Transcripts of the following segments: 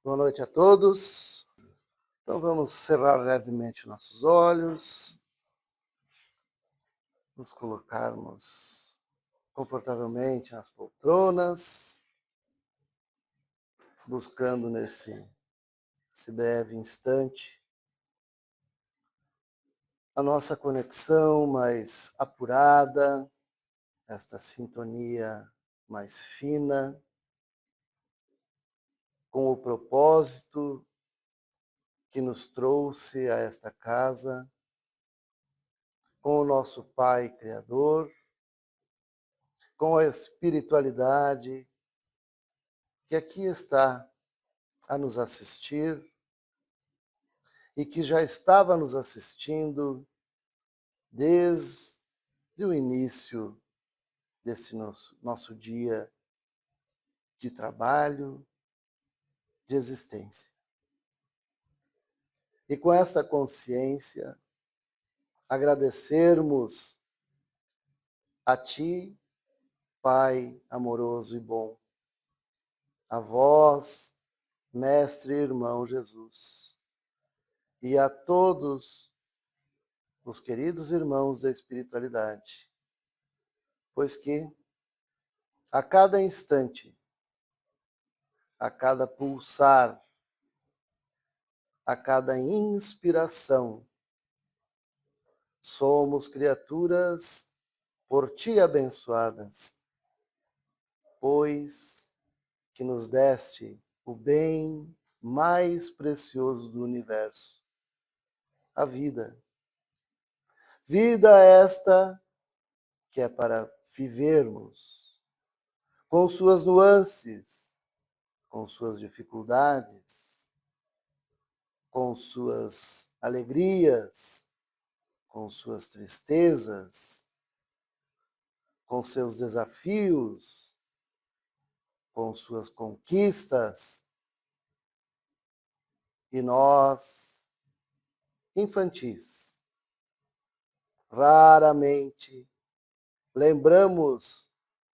Boa noite a todos. Então vamos cerrar levemente nossos olhos, nos colocarmos confortavelmente nas poltronas, buscando nesse breve instante a nossa conexão mais apurada, esta sintonia mais fina, com o propósito que nos trouxe a esta casa, com o nosso Pai Criador, com a espiritualidade que aqui está a nos assistir e que já estava nos assistindo desde o início desse nosso dia de trabalho, de existência. E com essa consciência, agradecermos a Ti, Pai amoroso e bom, a vós, Mestre e Irmão Jesus, e a todos os queridos irmãos da espiritualidade, pois que a cada instante, a cada pulsar, a cada inspiração, somos criaturas por Ti abençoadas, pois que nos deste o bem mais precioso do universo, a vida. Vida esta que é para vivermos com suas nuances, com suas dificuldades, com suas alegrias, com suas tristezas, com seus desafios, com suas conquistas. E nós, infantis, raramente lembramos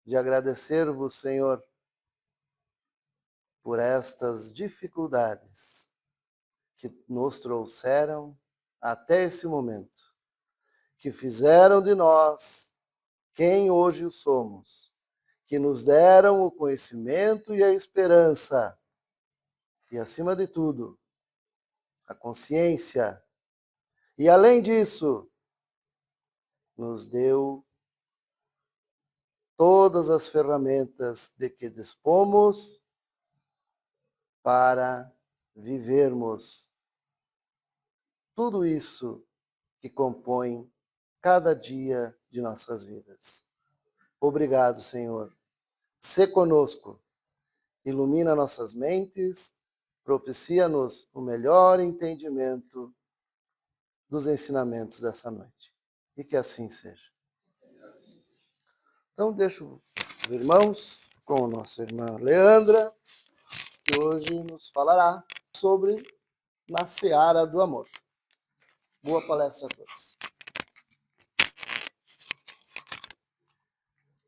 de agradecer-vos, Senhor, por estas dificuldades que nos trouxeram até esse momento, que fizeram de nós quem hoje o somos, que nos deram o conhecimento e a esperança, e acima de tudo, a consciência. E além disso, nos deu todas as ferramentas de que dispomos para vivermos tudo isso que compõe cada dia de nossas vidas. Obrigado, Senhor. Sê conosco, ilumina nossas mentes, propicia-nos o melhor entendimento dos ensinamentos dessa noite. E que assim seja. Então, deixo os irmãos com a nossa irmã Leandra, que hoje nos falará sobre Na Seara do Amor. Boa palestra a todos.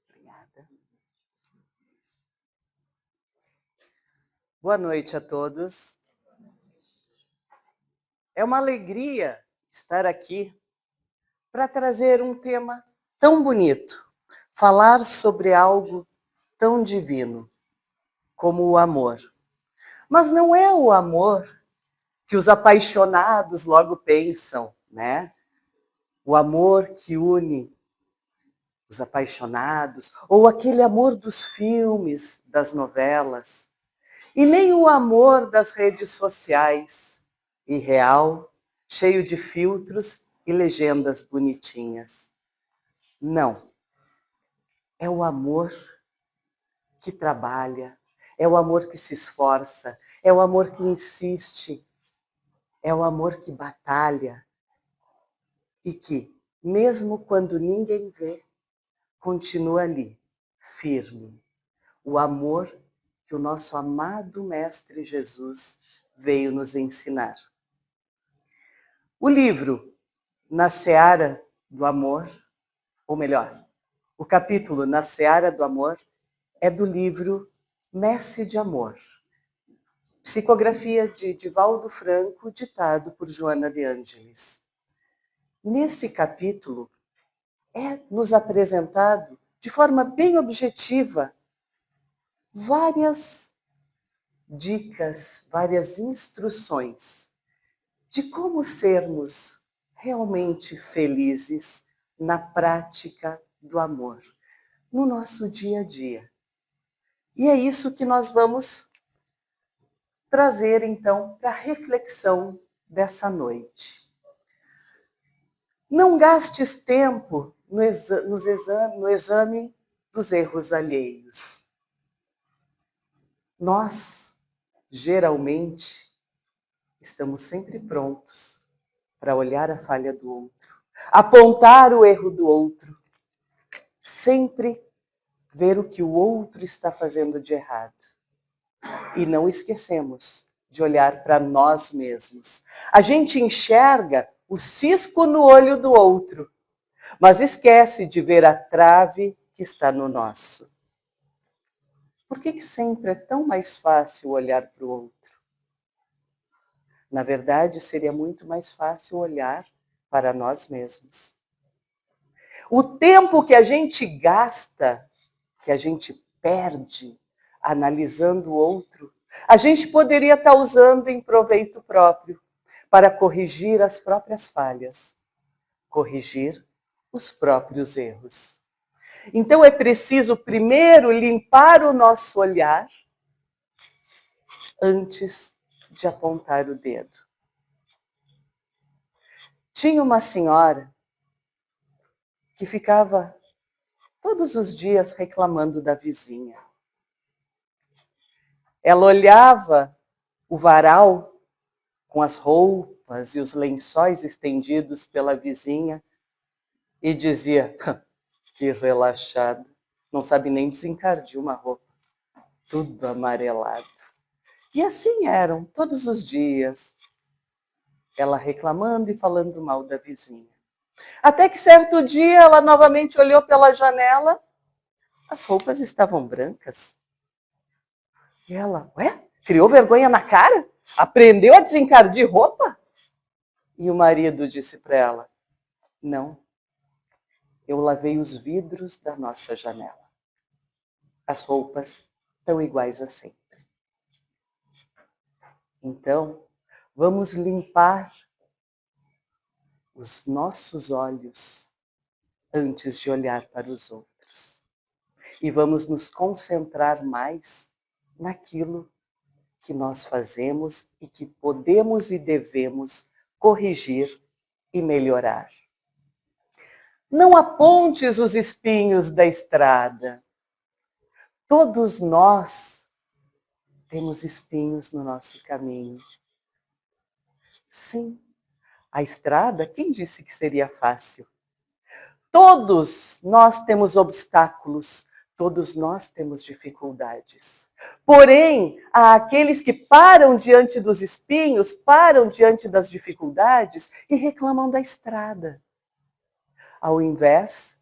Obrigada. Boa noite a todos. É uma alegria estar aqui para trazer um tema tão bonito, falar sobre algo tão divino como o amor. Mas não é o amor que os apaixonados logo pensam, né? O amor que une os apaixonados, ou aquele amor dos filmes, das novelas, e nem o amor das redes sociais, irreal, cheio de filtros e legendas bonitinhas. Não. É o amor que trabalha, é o amor que se esforça, é o amor que insiste, é o amor que batalha e que, mesmo quando ninguém vê, continua ali, firme. O amor que o nosso amado Mestre Jesus veio nos ensinar. O livro Na Seara do Amor, ou melhor, o capítulo Na Seara do Amor é do livro Messe de Amor, Psicografia de Divaldo Franco, ditado por Joana de Ângeles. Nesse capítulo, é nos apresentado, de forma bem objetiva, várias dicas, várias instruções de como sermos realmente felizes na prática do amor, no nosso dia a dia. E é isso que nós vamos trazer, então, para a reflexão dessa noite. Não gastes tempo no exame dos erros alheios. Nós, geralmente, estamos sempre prontos para olhar a falha do outro, apontar o erro do outro, sempre ver o que o outro está fazendo de errado. E não esquecemos de olhar para nós mesmos. A gente enxerga o cisco no olho do outro, mas esquece de ver a trave que está no nosso. Por que sempre é tão mais fácil olhar para o outro? Na verdade, seria muito mais fácil olhar para nós mesmos. O tempo que a gente gasta, que a gente perde analisando o outro, a gente poderia estar usando em proveito próprio para corrigir as próprias falhas, corrigir os próprios erros. Então é preciso primeiro limpar o nosso olhar antes de apontar o dedo. Tinha uma senhora que ficava todos os dias reclamando da vizinha. Ela olhava o varal com as roupas e os lençóis estendidos pela vizinha e dizia: que relaxada, não sabe nem desencardir uma roupa, tudo amarelado. E assim eram todos os dias, ela reclamando e falando mal da vizinha. Até que certo dia ela novamente olhou pela janela, as roupas estavam brancas. E ela, criou vergonha na cara? Aprendeu a desencardir roupa? E o marido disse para ela, não, eu lavei os vidros da nossa janela. As roupas estão iguais a sempre. Então, vamos limpar os nossos olhos antes de olhar para os outros. E vamos nos concentrar mais naquilo que nós fazemos e que podemos e devemos corrigir e melhorar. Não apontes os espinhos da estrada. Todos nós temos espinhos no nosso caminho. Sim, a estrada, quem disse que seria fácil? Todos nós temos obstáculos, todos nós temos dificuldades. Porém, há aqueles que param diante dos espinhos, param diante das dificuldades e reclamam da estrada. Ao invés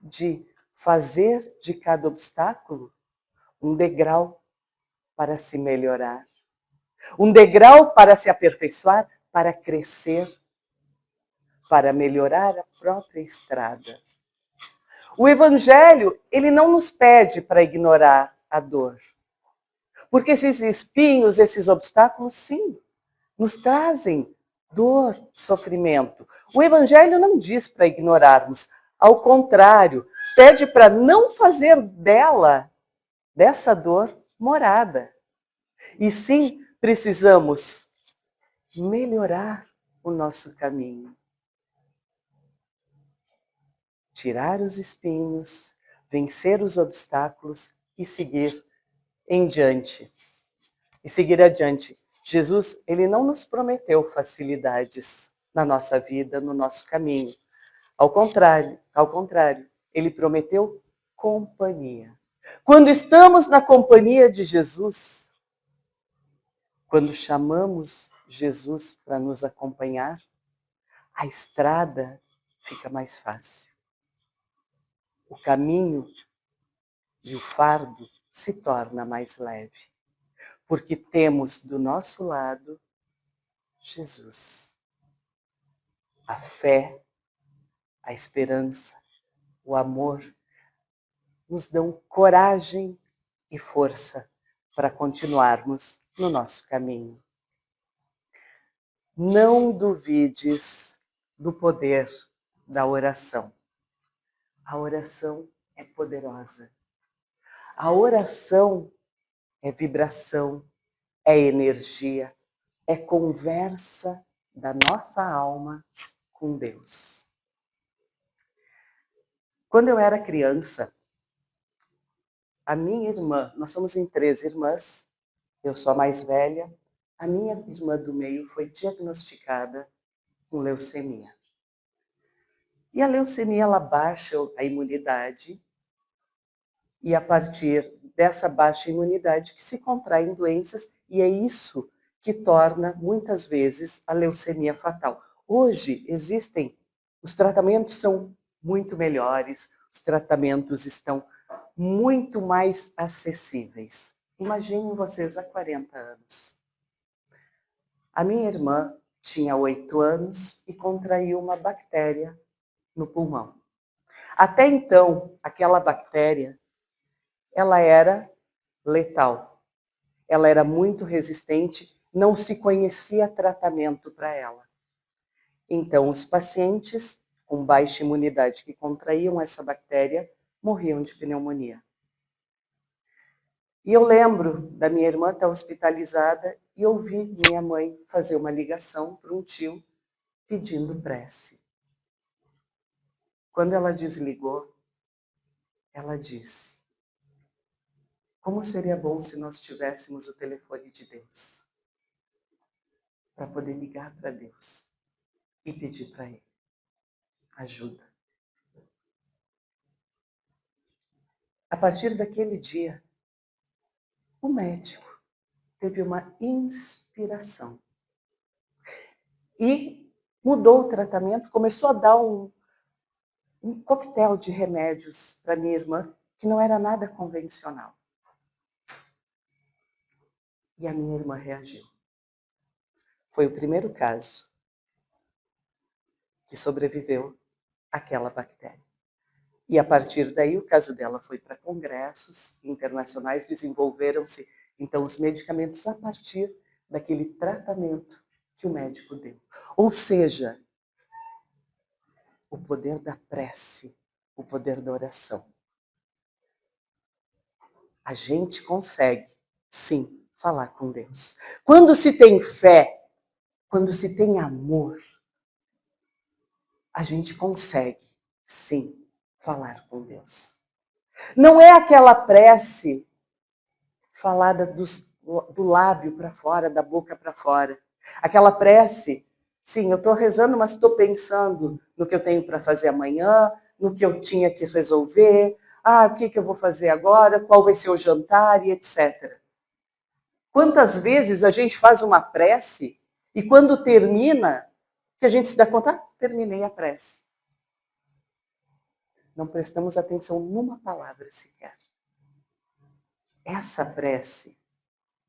de fazer de cada obstáculo um degrau para se melhorar, um degrau para se aperfeiçoar, para crescer, para melhorar a própria estrada. O Evangelho, ele não nos pede para ignorar a dor. Porque esses espinhos, esses obstáculos, sim, nos trazem dor, sofrimento. O Evangelho não diz para ignorarmos. Ao contrário, pede para não fazer dessa dor, morada. E sim, precisamos melhorar o nosso caminho. Tirar os espinhos, vencer os obstáculos e seguir em diante. E seguir adiante. Jesus, ele não nos prometeu facilidades na nossa vida, no nosso caminho. Ao contrário, ele prometeu companhia. Quando estamos na companhia de Jesus, quando chamamos Jesus para nos acompanhar, a estrada fica mais fácil. O caminho e o fardo se torna mais leve. porque temos do nosso lado Jesus. A fé, a esperança, o amor nos dão coragem e força para continuarmos no nosso caminho. Não duvides do poder da oração. A oração é poderosa. A oração é vibração, é energia, é conversa da nossa alma com Deus. Quando eu era criança, a minha irmã, nós somos em 3 irmãs, eu sou a mais velha, a minha irmã do meio foi diagnosticada com leucemia. E a leucemia, ela baixa a imunidade, e a partir dessa baixa imunidade que se contraem doenças, e é isso que torna, muitas vezes, a leucemia fatal. Hoje os tratamentos são muito melhores, os tratamentos estão muito mais acessíveis. Imaginem vocês há 40 anos. A minha irmã tinha 8 anos e contraiu uma bactéria no pulmão. Até então, aquela bactéria, ela era letal. Ela era muito resistente, não se conhecia tratamento para ela. Então, os pacientes com baixa imunidade que contraíam essa bactéria morriam de pneumonia. E eu lembro da minha irmã estar hospitalizada e ouvi minha mãe fazer uma ligação para um tio pedindo prece. Quando ela desligou, ela disse: como seria bom se nós tivéssemos o telefone de Deus para poder ligar para Deus e pedir para Ele ajuda. A partir daquele dia, o médico teve uma inspiração e mudou o tratamento, começou a dar um coquetel de remédios para minha irmã, que não era nada convencional. E a minha irmã reagiu. Foi o primeiro caso que sobreviveu àquela bactéria. E a partir daí o caso dela foi para congressos internacionais, desenvolveram-se então os medicamentos a partir daquele tratamento que o médico deu. Ou seja, o poder da prece, o poder da oração. A gente consegue, sim, falar com Deus. Quando se tem fé, quando se tem amor, a gente consegue, sim, falar com Deus. Não é aquela prece falada do lábio para fora, da boca para fora. Aquela prece, sim, eu estou rezando, mas estou pensando no que eu tenho para fazer amanhã, no que eu tinha que resolver, o que eu vou fazer agora, qual vai ser o jantar e etc. Quantas vezes a gente faz uma prece e quando termina, que a gente se dá conta, terminei a prece. Não prestamos atenção numa palavra sequer. Essa prece,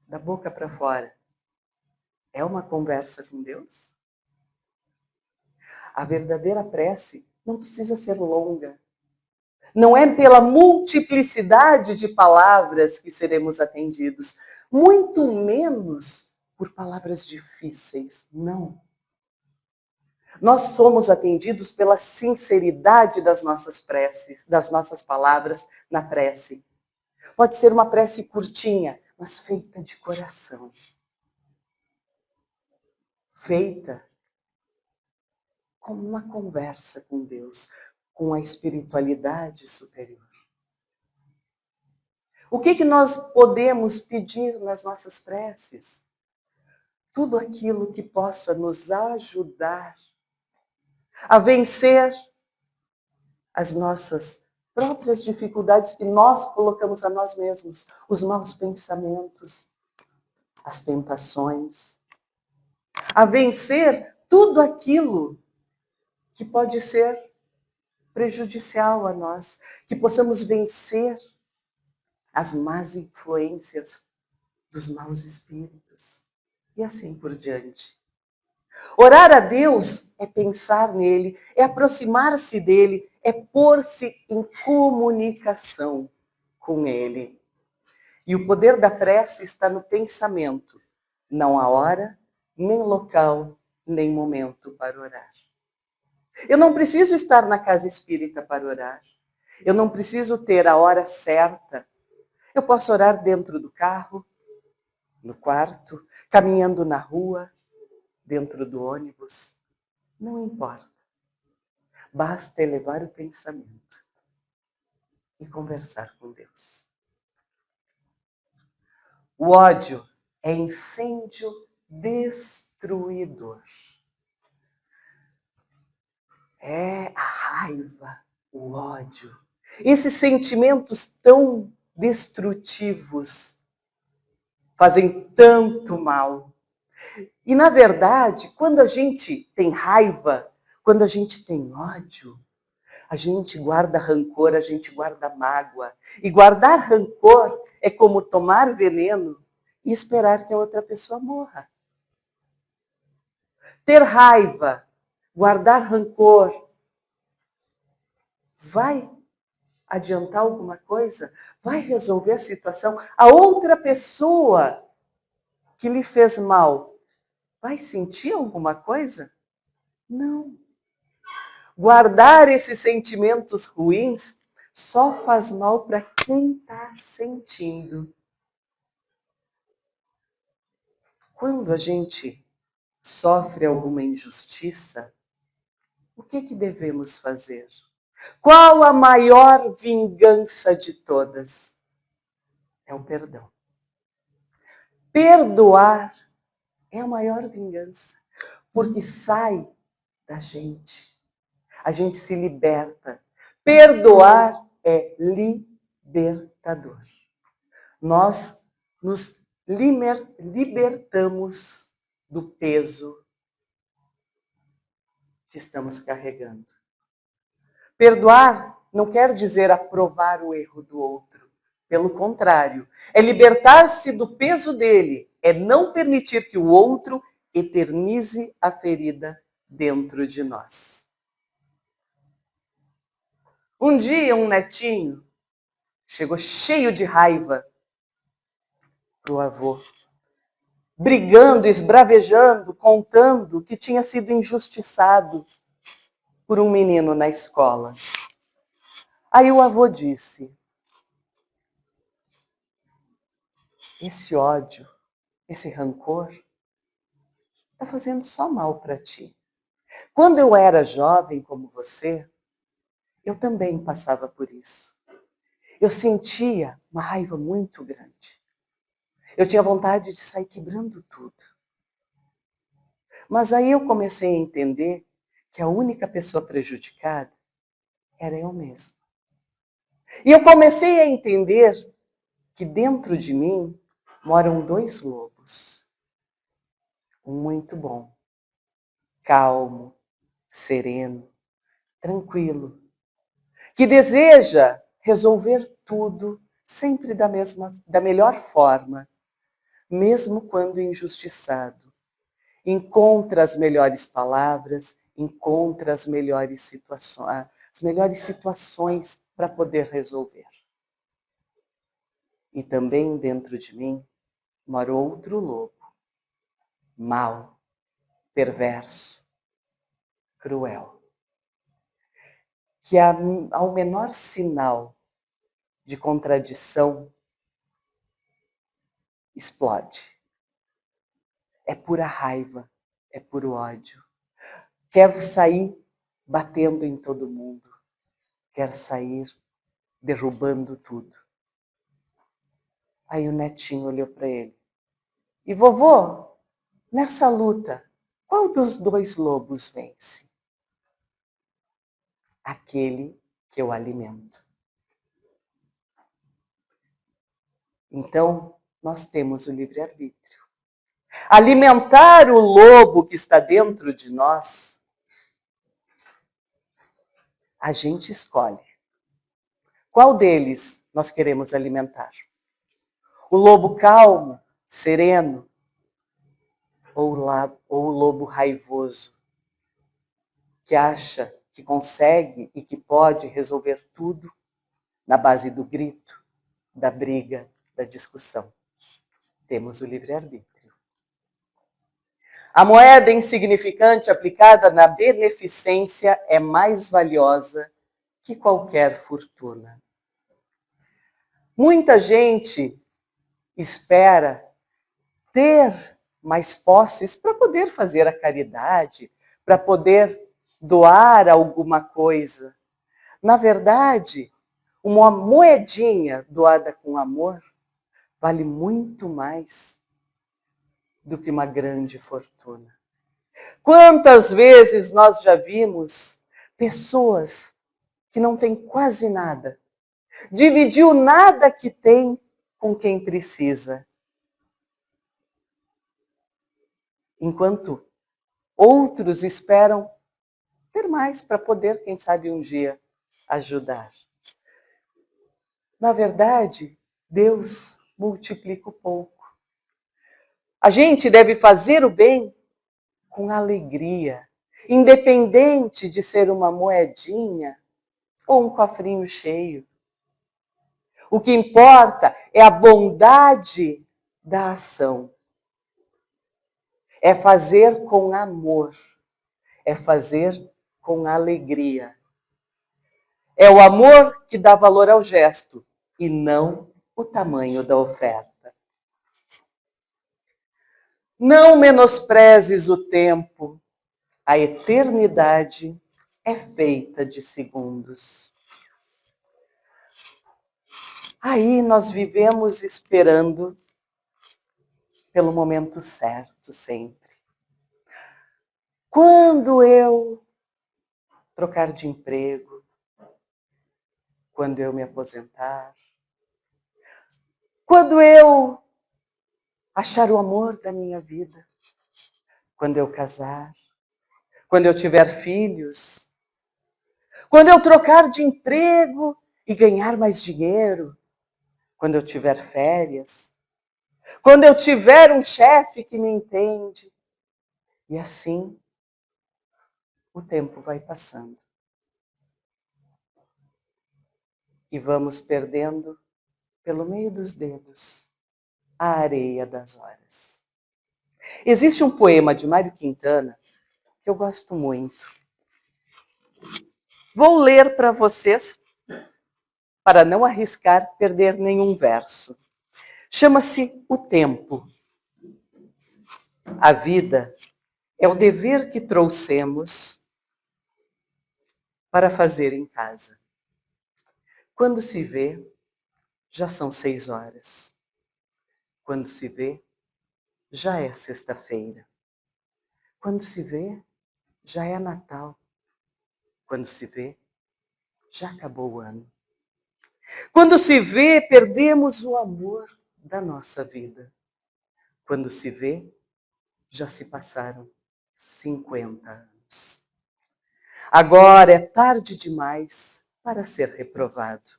da boca para fora, é uma conversa com Deus? A verdadeira prece não precisa ser longa. Não é pela multiplicidade de palavras que seremos atendidos, muito menos por palavras difíceis, não. Nós somos atendidos pela sinceridade das nossas preces, das nossas palavras na prece. Pode ser uma prece curtinha, mas feita de coração. Feita como uma conversa com Deus, com a espiritualidade superior. O que nós podemos pedir nas nossas preces? Tudo aquilo que possa nos ajudar a vencer as nossas próprias dificuldades que nós colocamos a nós mesmos, os maus pensamentos, as tentações, a vencer tudo aquilo que pode ser prejudicial a nós, que possamos vencer as más influências dos maus espíritos. E assim por diante. Orar a Deus é pensar nele, é aproximar-se dele, é pôr-se em comunicação com ele. E o poder da prece está no pensamento, não há hora, nem local, nem momento para orar. Eu não preciso estar na casa espírita para orar. Eu não preciso ter a hora certa. Eu posso orar dentro do carro, no quarto, caminhando na rua, dentro do ônibus. Não importa. Basta elevar o pensamento e conversar com Deus. O ódio é incêndio destruidor. É a raiva, o ódio. Esses sentimentos tão destrutivos fazem tanto mal. E, na verdade, quando a gente tem raiva, quando a gente tem ódio, a gente guarda rancor, a gente guarda mágoa. E guardar rancor é como tomar veneno e esperar que a outra pessoa morra. Ter raiva, guardar rancor, vai adiantar alguma coisa? Vai resolver a situação? A outra pessoa que lhe fez mal vai sentir alguma coisa? Não. Guardar esses sentimentos ruins só faz mal para quem está sentindo. Quando a gente sofre alguma injustiça, o que devemos fazer? Qual a maior vingança de todas? É o perdão. Perdoar é a maior vingança, porque sai da gente. A gente se liberta. Perdoar é libertador. Nós nos libertamos do peso que estamos carregando. Perdoar não quer dizer aprovar o erro do outro. Pelo contrário, é libertar-se do peso dele, é não permitir que o outro eternize a ferida dentro de nós. Um dia, um netinho chegou cheio de raiva para o avô, brigando, esbravejando, contando que tinha sido injustiçado por um menino na escola. Aí o avô disse: esse ódio, esse rancor, está fazendo só mal para ti. Quando eu era jovem como você, eu também passava por isso. Eu sentia uma raiva muito grande. Eu tinha vontade de sair quebrando tudo. Mas aí eu comecei a entender que a única pessoa prejudicada era eu mesma. E eu comecei a entender que dentro de mim moram dois lobos. Um muito bom, calmo, sereno, tranquilo, que deseja resolver tudo sempre da melhor forma, mesmo quando injustiçado. Encontra as melhores palavras, encontra as melhores situações para poder resolver. E também dentro de mim mora outro lobo, mau, perverso, cruel, que ao menor sinal de contradição explode. É pura raiva, é puro ódio. Quer sair batendo em todo mundo, quer sair derrubando tudo. Aí o netinho olhou para ele. E vovô, nessa luta, qual dos dois lobos vence? Aquele que eu alimento. Então, nós temos o livre-arbítrio. Alimentar o lobo que está dentro de nós, a gente escolhe. Qual deles nós queremos alimentar? O lobo calmo, sereno ou o lobo raivoso, que acha que consegue e que pode resolver tudo na base do grito, da briga, da discussão. Temos o livre-arbítrio. A moeda insignificante aplicada na beneficência é mais valiosa que qualquer fortuna. Muita gente espera ter mais posses para poder fazer a caridade, para poder doar alguma coisa. Na verdade, uma moedinha doada com amor vale muito mais do que uma grande fortuna. Quantas vezes nós já vimos pessoas que não têm quase nada, dividiu nada que tem com quem precisa, enquanto outros esperam ter mais para poder, quem sabe, um dia ajudar. Na verdade, Deus multiplica o pouco. A gente deve fazer o bem com alegria, independente de ser uma moedinha ou um cofrinho cheio. O que importa é a bondade da ação. É fazer com amor, é fazer com alegria. É o amor que dá valor ao gesto e não o tamanho da oferta. Não menosprezes o tempo, a eternidade é feita de segundos. Aí nós vivemos esperando pelo momento certo sempre. Quando eu trocar de emprego, quando eu me aposentar, quando eu achar o amor da minha vida, quando eu casar, quando eu tiver filhos, quando eu trocar de emprego e ganhar mais dinheiro, quando eu tiver férias, quando eu tiver um chefe que me entende. E assim, o tempo vai passando. E vamos perdendo, pelo meio dos dedos, a areia das horas. Existe um poema de Mário Quintana que eu gosto muito. Vou ler para vocês, para não arriscar perder nenhum verso. Chama-se O Tempo. A vida é o dever que trouxemos para fazer em casa. Quando se vê, já são 6 horas. Quando se vê, já é sexta-feira. Quando se vê, já é Natal. Quando se vê, já acabou o ano. Quando se vê, perdemos o amor da nossa vida. Quando se vê, já se passaram 50 anos. Agora é tarde demais para ser reprovado.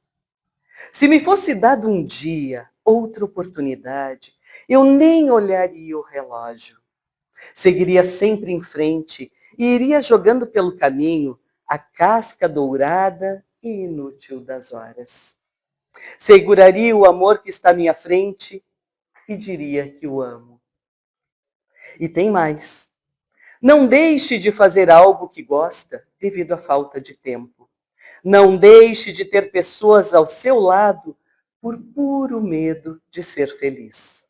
Se me fosse dado um dia, outra oportunidade, eu nem olharia o relógio. Seguiria sempre em frente e iria jogando pelo caminho a casca dourada e inútil das horas. Seguraria o amor que está à minha frente e diria que o amo. E tem mais. Não deixe de fazer algo que gosta devido à falta de tempo. Não deixe de ter pessoas ao seu lado por puro medo de ser feliz.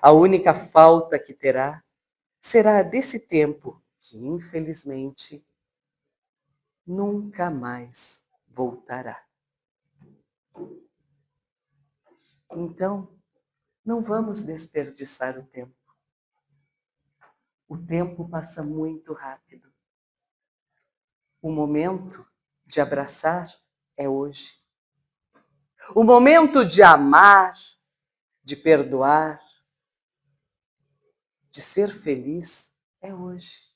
A única falta que terá será desse tempo que, infelizmente, nunca mais voltará. Então, não vamos desperdiçar o tempo. O tempo passa muito rápido. O momento de abraçar é hoje. O momento de amar, de perdoar, de ser feliz é hoje.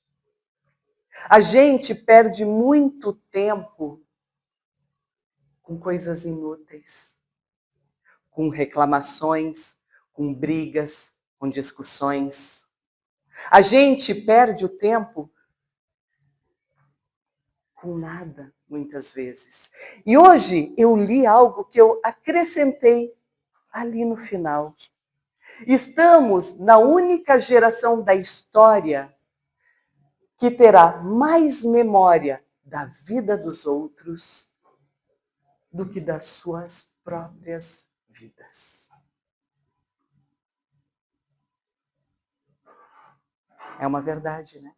A gente perde muito tempo com coisas inúteis, com reclamações, com brigas, com discussões. A gente perde o tempo com nada, muitas vezes. E hoje eu li algo que eu acrescentei ali no final. Estamos na única geração da história que terá mais memória da vida dos outros do que das suas próprias vidas. É uma verdade, né?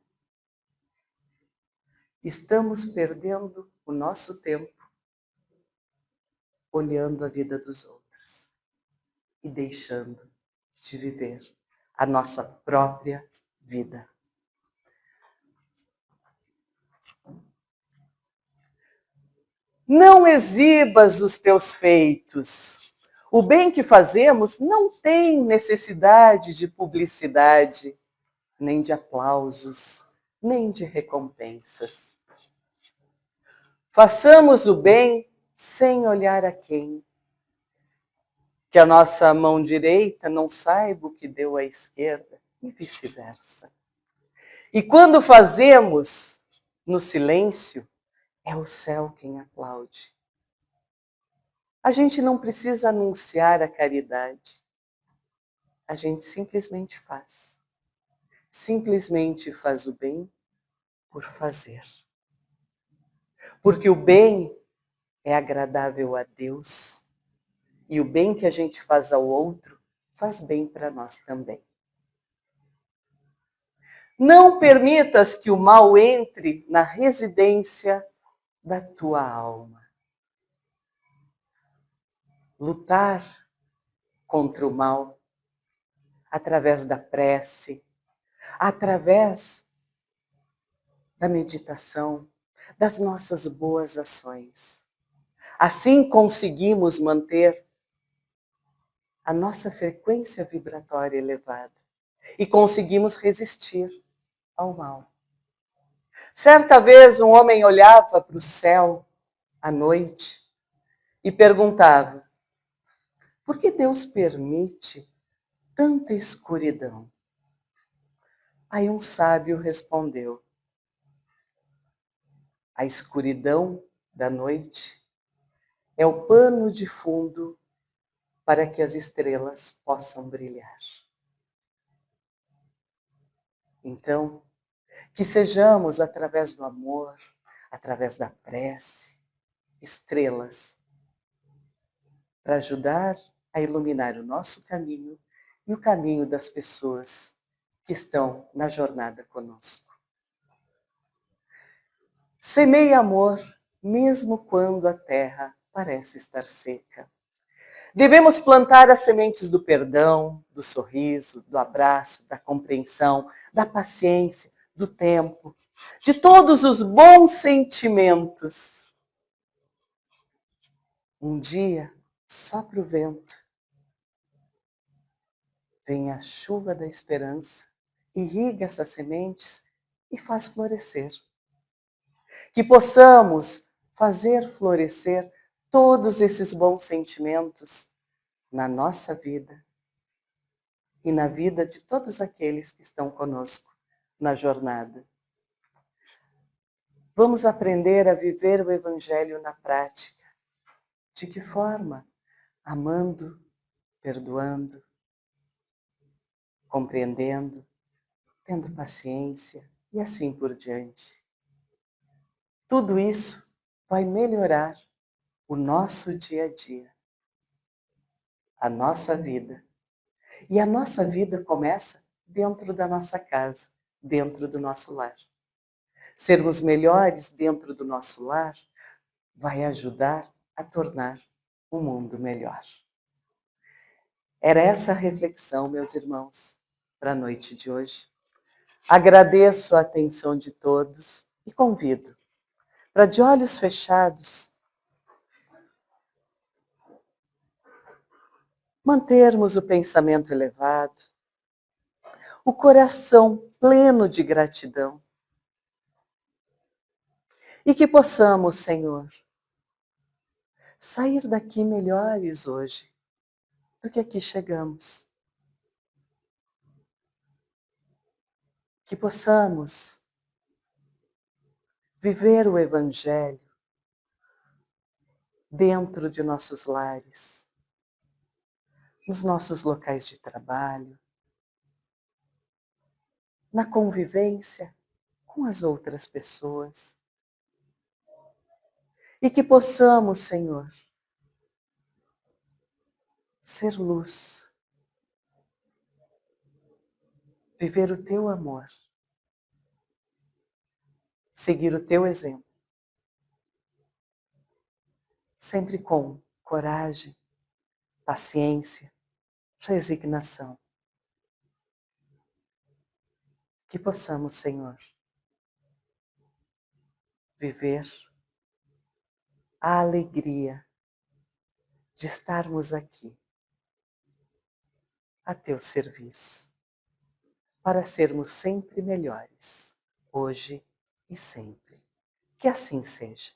Estamos perdendo o nosso tempo olhando a vida dos outros e deixando de viver a nossa própria vida. Não exibas os teus feitos. O bem que fazemos não tem necessidade de publicidade, nem de aplausos, nem de recompensas. Façamos o bem sem olhar a quem. Que a nossa mão direita não saiba o que deu à esquerda e vice-versa. E quando fazemos no silêncio, é o céu quem aplaude. A gente não precisa anunciar a caridade. A gente simplesmente faz. Simplesmente faz o bem por fazer. Porque o bem é agradável a Deus. E o bem que a gente faz ao outro faz bem para nós também. Não permitas que o mal entre na residência da tua alma. Lutar contra o mal através da prece, através da meditação, das nossas boas ações. Assim conseguimos manter a nossa frequência vibratória elevada e conseguimos resistir ao mal. Certa vez um homem olhava para o céu à noite e perguntava: por que Deus permite tanta escuridão? Aí um sábio respondeu: a escuridão da noite é o pano de fundo para que as estrelas possam brilhar. Então, que sejamos, através do amor, através da prece, estrelas, para ajudar a iluminar o nosso caminho e o caminho das pessoas que estão na jornada conosco. Semeie amor, mesmo quando a terra parece estar seca. Devemos plantar as sementes do perdão, do sorriso, do abraço, da compreensão, da paciência, do tempo, de todos os bons sentimentos. Um dia, sopra o vento, vem a chuva da esperança, irriga essas sementes e faz florescer. Que possamos fazer florescer todos esses bons sentimentos na nossa vida e na vida de todos aqueles que estão conosco na jornada. Vamos aprender a viver o Evangelho na prática. De que forma? Amando, perdoando, compreendendo, tendo paciência e assim por diante. Tudo isso vai melhorar o nosso dia a dia, a nossa vida. E a nossa vida começa dentro da nossa casa, dentro do nosso lar. Sermos melhores dentro do nosso lar vai ajudar a tornar o mundo melhor. Era essa a reflexão, meus irmãos, para a noite de hoje. Agradeço a atenção de todos e convido para, de olhos fechados, mantermos o pensamento elevado, o coração pleno de gratidão. E que possamos, Senhor, sair daqui melhores hoje do que aqui chegamos. que possamos viver o Evangelho dentro de nossos lares, nos nossos locais de trabalho, na convivência com as outras pessoas. E que possamos, Senhor, ser luz, viver o teu amor, seguir o teu exemplo, sempre com coragem, paciência, resignação. Que possamos, Senhor, viver a alegria de estarmos aqui a teu serviço, para sermos sempre melhores, hoje e sempre. Que assim seja.